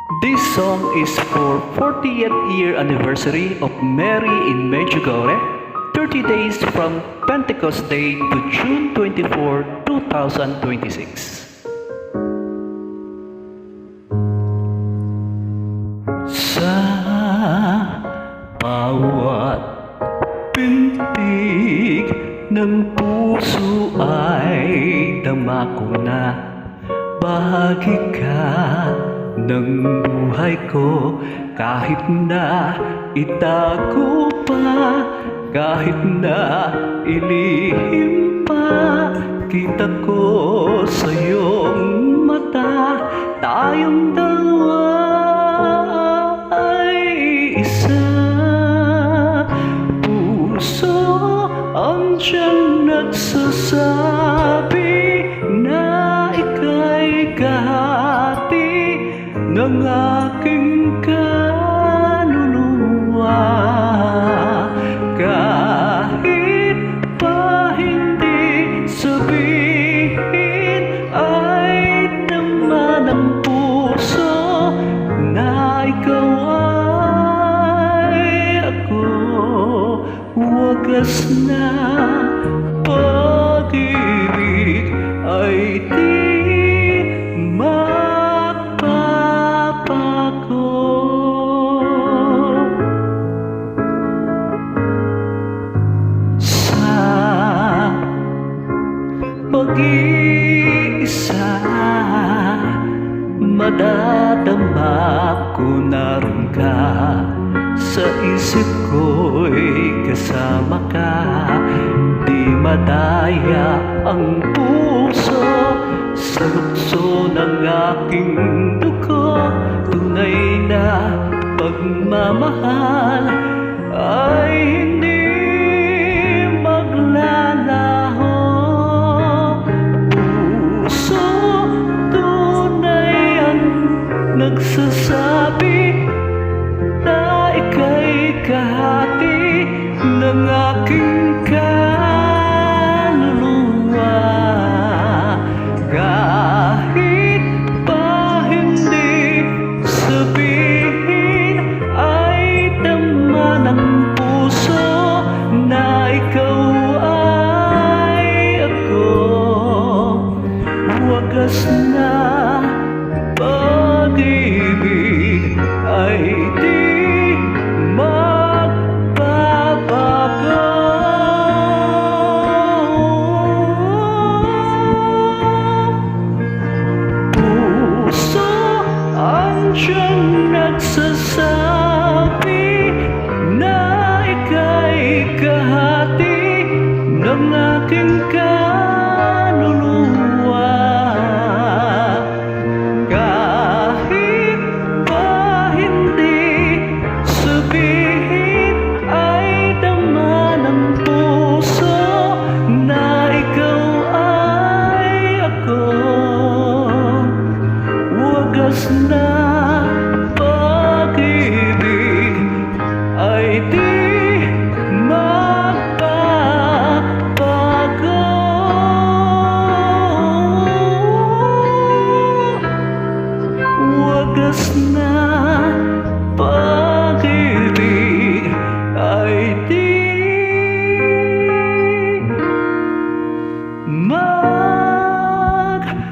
This song is for 40th year anniversary of Mary in Medjugorje, 30 days from Pentecost Day to June 24, 2026. Sa bawat pintig ng puso ay dama ko na bahagi ka ng buhay ko, kahit na itago pa, kahit na ilihim pa, kita ko sa iyong mata, tayong dalawa ay isa. Puso ang siyang nagsasabi na ika'y kahati ng aking kaluluwa. Kahit pa hindi sabihin, ay naman ang puso na ikaw ay ako. Wagas na pag-ibig ay di pag-iisa, madadama ko naroon ka. Sa isip ko'y kasama ka, di madaya ang puso sa lukso ng aking dugo. Tunay na pagmamahal ay hindi maglalaho. Nagsasabi na ika'y kahati ng aking kaluluwa. Kahit pa hindi sabihin, ay dama ng puso na ikaw ay ako. Wagas na pag-ibig ay di magbabago. Puso ang siyang nagsasabi na ika'y kahati ng aking kaluluwa. Wagas na pag-ibig ay di magbabago. Wagas na pag-ibig ay di magbabago.